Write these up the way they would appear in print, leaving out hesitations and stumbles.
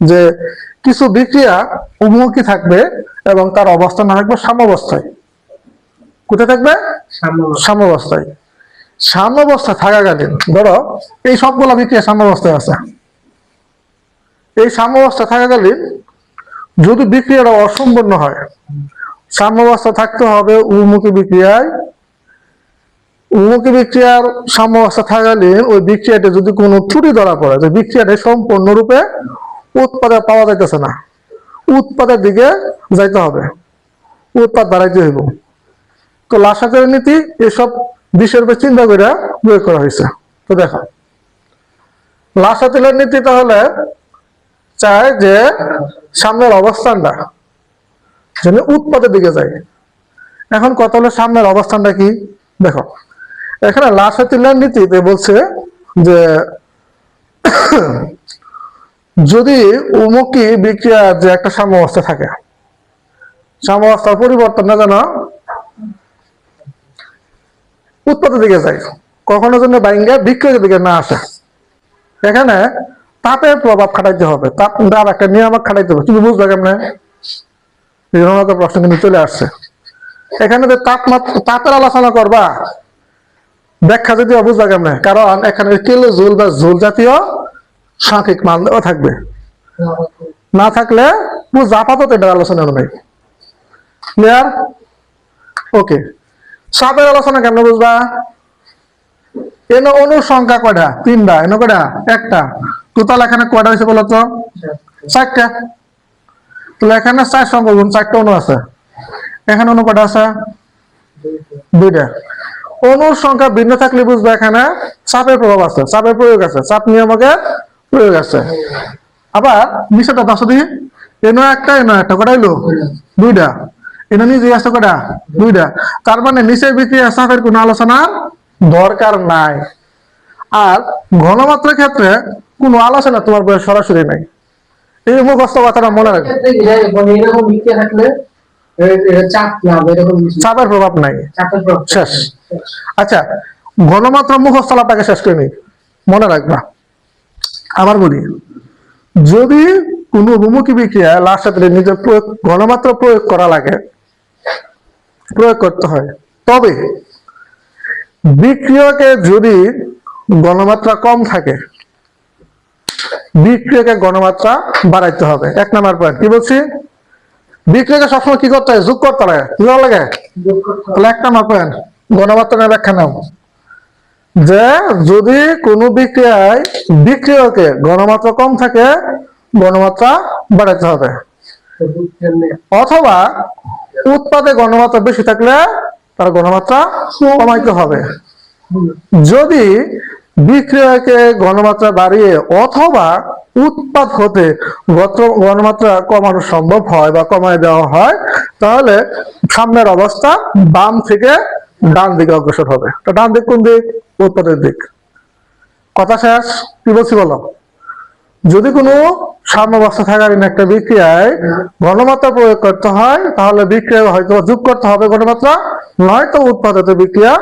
যে কিছু বিক্রিয়া উন্মুখী থাকবে এবং তার অবস্থান থাকবে সাম্যাবস্থায়। কোথায় থাকবে? সাম্যাবস্থায়। সাম্যাবস্থা থাকাকালীন ধরো এই সবগুলো বিক্রিয়া সাম্যাবস্থায় আছে। এই সাম্যাবস্থা থাকাকালীন যদি বিক্রিয়াটা অসম্পূর্ণ হয়, সাম্যাবস্থা থাকতে হবে উন্মুখী বিক্রিয়ায়। উন্মুখী বিক্রিয়ার সাম্যাবস্থা থাকাকালীন ওই বিক্রিয়াতে যদি কোনো ত্রুটি ধরা পড়ে, যে বিক্রিয়াটা সম্পূর্ণরূপে উৎপাদে পাওয়া যাইতেছে না, উৎপাদের দিকে যাইতে হবে, উৎপাদ বাড়াইতে হইব। তো লাসাতের নীতি এসব বিষয়ের উপর চিন্তা করে প্রয়োগ করা হয়েছে। তো দেখো লাসাতের নীতি তাহলে চায় যে সামনের অবস্থানটা যেন উৎপাদের দিকে যায়। এখন কথা হলো সামনের অবস্থানটা কি? দেখো এখানে লাসাতিলার নীতিতে বলছে যে যদি উন্মুখী বিক্রিয়ার যে একটা সাম্যাবস্থা থাকে, সাম্যাবস্থার পরিবর্তন না যেন উৎপাদের দিকে যায়, কখনো যেন বাইঙ্গা বিক্রিয়ার দিকে না আসে। এখানে তাপের প্রভাব খাটাইতে হবে, তাপ একটা নিয়ামক খাটাইতে হবে। তুমি বুঝবে কেমনে? প্রশ্ন কিন্তু চলে আসছে। এখানে যে তাপের আলোচনা করবা, ব্যাখ্যা যদি বুঝবা কেমনে? কারণ এখানে কিলো জুল বা জুল জাতীয় সাংখ্যিক মান দেওয়া থাকবে, না থাকলে আপাতত এটার আলোচনা নেই। ক্লিয়ার? ওকে। চাপের আলোচনা কেমনে বুঝবা? এন অনুর সংখ্যা কয়টা? 3টা। এন কয়টা? 1টা। টোটাল এখানে কয়টা হয়েছে বলতো? 4টা। তাহলে এখানে 4 সংখ্যা গুণ 4টা অনু আছে। এখানে অনু কয়টা আছে? 2টা। অনুর সংখ্যা ভিন্ন থাকলে বুঝবা এখানে চাপের প্রভাব আছে, চাপের প্রয়োগ আছে, চাপ নিয়ামকের প্রয়োগ আছে। আবার নিচেটা দশ দিই, এনো একটা কয়টা হইলো? 2টা। এনো নিজে আছে কয়টা? 2টা। তার মানে নিচের বিক্রিয়া চাপের কোনো আলোচনা দরকার নাই। আর ঘনমাত্রার ক্ষেত্রে কোনো আলোচনা তোমার বইয়ে সরাসরি নাই। এই মুখস্থ কথাটা মনে রাখবে। চাপের প্রভাব নাই, শেষ। আচ্ছা, ঘনমাত্রা মুখস্থলাটাকে শেষ করে নি, মনে রাখবা। আবার বলি, যদি কোন বহুমুখী বিক্রিয়া লাসাতে নিজের ঘনমাত্রা প্রয়োগ করা লাগে, প্রয়োগ করতে হয়, তবে বিক্রিয়কে যদি ঘনমাত্রা কম থাকে, বিক্রিয়কে ঘনমাত্রা বাড়াইতে হবে। 1 নাম্বার পয়েন্ট কি বলছি? বিক্রিয়কে সবসময় কি করতে হয়? যোগ করতে হয়। কি করা লাগে? তাহলে 1 নাম্বার পয়েন্ট ঘনমাত্রা ব্যাখ্যা নাও, যে যদি কোনো বিক্রিয়ায় বিক্রিয়কে ঘনমাত্রা কম থাকে, ঘনমাত্রা বাড়াইতে হবে। অথবা উৎপাদে ঘনমাত্রা বেশি থাকলে তার ঘনমাত্রা কমাইতে হবে। যদি বিক্রিয়াকে ঘনমাত্রা বাড়িয়ে অথবা উৎপাদ হতে ঘনমাত্রা কমানো সম্ভব হয় বা কমায় দেওয়া হয়, তাহলে সামনের অবস্থা বাম থেকে ডান দিকে অগ্রসর হবে। তো ডান দিক কোন দিক? উৎপাদের দিক। কথা শেষ। কি বলছি বলো? যদি কোনো সাম্যাবস্থা থাকাকালীন একটা বিক্রিয়ায় ঘনমাত্রা প্রয়োগ করতে হয়, তাহলে বিক্রিয়া হয়তো যোগ করতে হবে ঘনমাত্রা, নয়তো উৎপাদিত বিক্রিয়া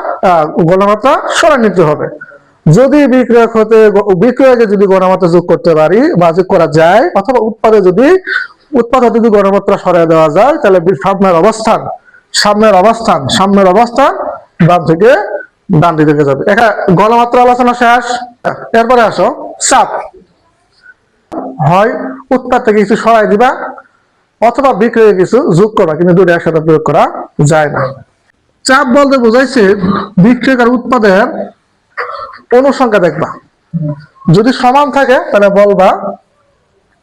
ঘনমাত্রা সরাই নিতে হবে। যদি বিক্রিয়াকে যদি ঘনমাত্রা যোগ করতে পারি বা যোগ করা যায়, অথবা উৎপাদে যদি ঘনমাত্রা সরাই দেওয়া যায়, তাহলে সামনের অবস্থান বাম থেকে ডান দিকে যাবে। এখানে ঘনমাত্রা আলোচনা শেষ। এরপরে আসো চাপ। হয় উৎপাদ থেকে কিছু সরাই দিবা, অথবা বিক্রিয়া কিছু যোগ করবা, কিন্তু দুটো একসাথে প্রয়োগ করা যায় না। চাপ বলতে বোঝাইছে বিক্রিয়া আর উৎপাদের অনুসংখ্যা দেখবা, যদি সমান থাকে তাহলে বলবা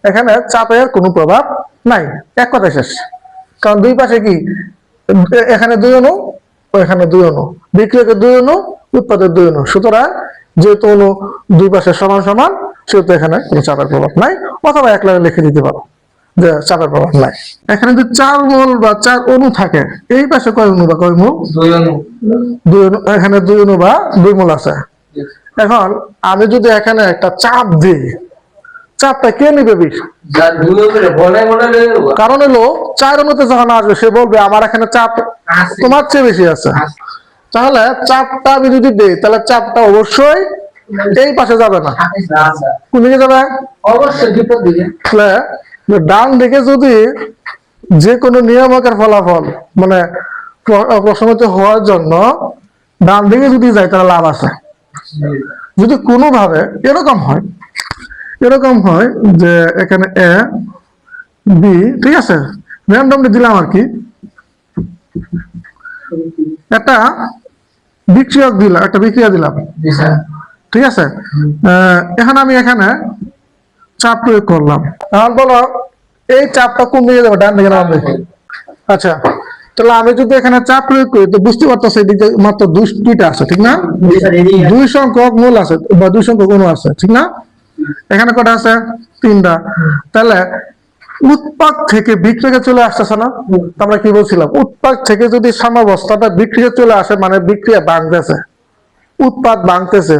এখানে চাপের কোনো প্রভাব নাই। এক কথা শেষ। কারণ দুই পাশে কি, এখানে 2 অণু, এখানে 2 অণু, বিক্রিয়াকে 2 অণু, উৎপাদের 2 অণু। সুতরাং যেহেতু অণু দুই পাশে সমান সমান, সেহেতু এখানে কোনো চাপের প্রভাব নাই। অথবা এক লাইনে লিখে দিতে পারো যে চাপের প্রভাব নাই। এখানে যদি 4 মোল বা 4 অণু থাকে, এই পাশে কয় অণু বা কয় মোল? 2 অণু। এখানে 2 অণু বা 2 মোল আছে। এখন আমি যদি এখানে একটা চাপ দিই, চাপটা কে নিবে বেশি? কারণ হলো 4 অণুতে যখন আসবে সে বলবে আমার এখানে চাপ তোমার চেয়ে বেশি আছে। তাহলে চাপটা আমি যদি দিই, তাহলে চাপটা অবশ্যই এই পাশে যাবে না, কোন দিকে যাবে? অবশ্যই বিপদ দিকে। তাহলে ডান দিকে যদি যে কোনো নিয়ামকের ফলাফল মানে প্রশমিত হওয়ার জন্য ডান দিকে যদি যায় তাহলে লাভ আছে। যদি কোনোভাবে এরকম হয় যে এখানে এ বি, ঠিক আছে, র্যান্ডমলি দিলাম আর কি, একটা বিক্রিয়া দিলাম, ঠিক আছে। এখন আমি এখানে চাপ প্রয়োগ করলাম, এখন বলো এই চাপটা কোন দিকে যাবে, ডান দিকে না বাম দিকে? আচ্ছা, তাহলে আমি যদি এখানে চাপ প্রয়োগ করি তো বুঝতে পারতেছি এদিকে মাত্র দুইটা আছে, ঠিক না? দুই সংখ্যক মূল আছে বা দুই সংখ্যক অণু আছে, ঠিক না? এখানে কটা আছে? তিনটা। তাহলে উৎপাদ থেকে বিক্রিয়া চলে আসতেছে না? আমরা কি বলছিলাম, উৎপাদ থেকে যদি সাম্যাবস্থাটা বিক্রিয়া চলে আসে মানে বিক্রিয়া ভাঙতেছে, উৎপাদ ভাঙতেছে,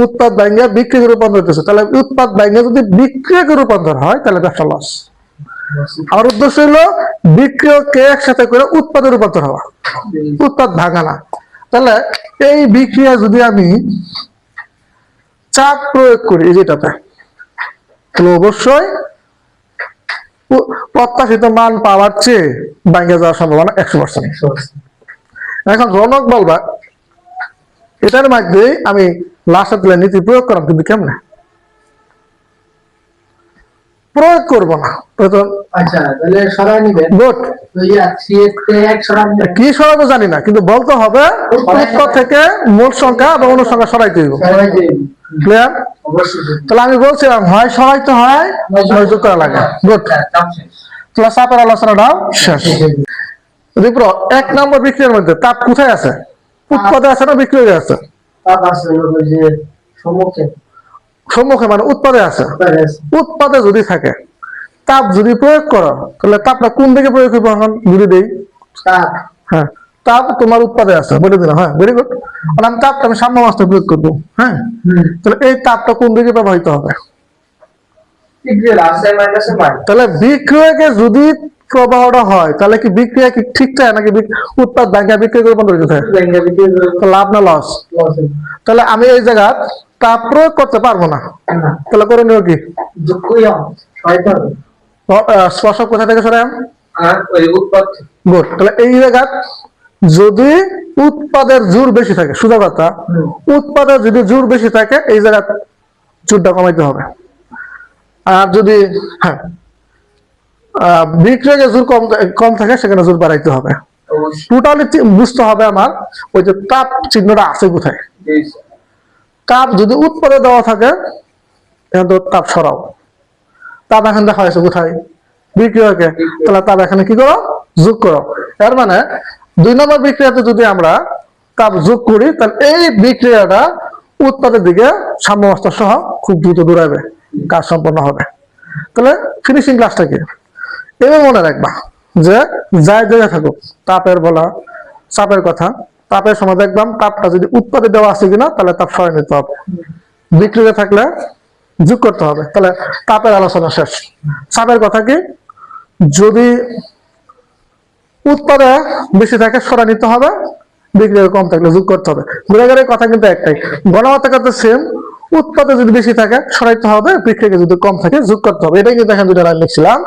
উৎপাদ ভাঙিয়া বিক্রিয়াকে রূপান্তর হইতেছে। তাহলে উৎপাদ ভাঙিয়া যদি বিক্রিয়াকে রূপান্তর হয় তাহলে ব্যবসা লস। আমার উদ্দেশ্য হলো বিক্রিয়কে একসাথে করে উৎপাদে রূপান্তর হওয়া, উৎপাদ ভাঙা না। তাহলে এই বিক্রিয়া যদি আমি চাপ প্রয়োগ করি যেটাতে, তাহলে অবশ্যই প্রত্যাশিত মান পাওয়ার চেয়ে ভাঙে যাওয়ার সম্ভাবনা 100%। এখন রনক বলবা এটার মধ্যে আমি লাস্টের দিলে নীতি প্রয়োগ করলাম, কিন্তু কেমনে প্রয়োগ করবো না? আচ্ছা, তাহলে সরাই নিবেন। গুড। কি সরাবো জানি না, কিন্তু বলতে হবে উৎপাদ থেকে মূল সংখ্যা বা অনু সংখ্যা সরাইতে হইব। ক্লিয়ার? তাহলে আমি বলছিলাম হয় সরাইতে হয় যোগ করা লাগে। গুড। তাহলে চাপের আলোচনাটাও শেষ। রিপ্র 1 নম্বর বিক্রিয়ার মধ্যে তাপ কোথায় আছে? উৎপাদে আছে না বিক্রিয়ায় আছে? তাপ আছে যে সম্মুখে মানে উৎপাদে আছে। উৎপাদে যদি থাকে, তাপ যদি প্রয়োগ করো তাহলে তাপটা কোন দিকে প্রয়োগ করবো? এখন যদি দেই হ্যাঁ, তাপ তোমার উৎপাদে আছে বলে দিলাম। হ্যাঁ, ভেরি গুড। আমি তাপটা আমি সাম্যাবস্থায় প্রয়োগ করবো। হ্যাঁ, তাহলে এই তাপটা কোন দিকে প্রবাহিত হবে? তাহলে বিক্রিয়াকে যদি প্রবাহটা হয় তাহলে কি বিক্রিয়া কি ঠিক থাকে নাকি উৎপাদ ভাঙা বিক্রিয়া রূপান্তরিত হয়? লাভ না লস? তাহলে আমি এই জায়গা তাপ প্রয়োগ করতে পারবো না, তাহলে করণীয় কি? স্পর্শক কোথা থেকে সরাই? গুড। তাহলে এই জায়গা যদি উৎপাদের জোর বেশি থাকে, সোজা কথা, উৎপাদের যদি জোর বেশি থাকে এই জায়গা জোরটা কমাইতে হবে। আর যদি হ্যাঁ বিক্রিয়াকে জোর কম থাকে সেখানে জোর বাড়াইতে হবে। টোটালি বুঝতে হবে আমার ওই যে তাপ চিহ্নটা আছে কোথায়। তাপ যদি উৎপাদে দেওয়া থাকে তাপ সরাও, তাপ এখানে দেখা হয়েছে কোথায়? বিক্রিয়াকে। তাহলে তাপ এখানে কি করো? যোগ করো। এর মানে 2 নম্বর বিক্রিয়াতে যদি আমরা তাপ যোগ করি তাহলে এই বিক্রিয়াটা উৎপাদের দিকে সাম্যাবস্থা সহ খুব দ্রুত দৌড়াবে, কাজ সম্পন্ন হবে। তাহলে ফিনিশিং ক্লাসটা কি? এবার মনে রাখবা যে যাই জায়গায় থাকুক তাপের বলা চাপের কথা, তাপের সময় দেখলাম তাপটা যদি উৎপাদে দেওয়া আছে কিনা তাহলে তাপ সরাই নিতে হবে, বিক্রিয়া থাকলে যোগ করতে হবে। তাহলে তাপের আলোচনা শেষ। চাপের কথা কি? যদি উৎপাদে বেশি থাকে সরাই নিতে হবে, বিক্রিয়া কম থাকলে যোগ করতে হবে। ঘুরে কথা কিন্তু একটাই, গণমাত্রা করতে সেম। উৎপাদে যদি বেশি থাকে সরাইতে হবে, বিক্রিয়া যদি কম থাকে যোগ করতে হবে। এটাই কিন্তু এখানে 2টা লাইন লিখছিলাম।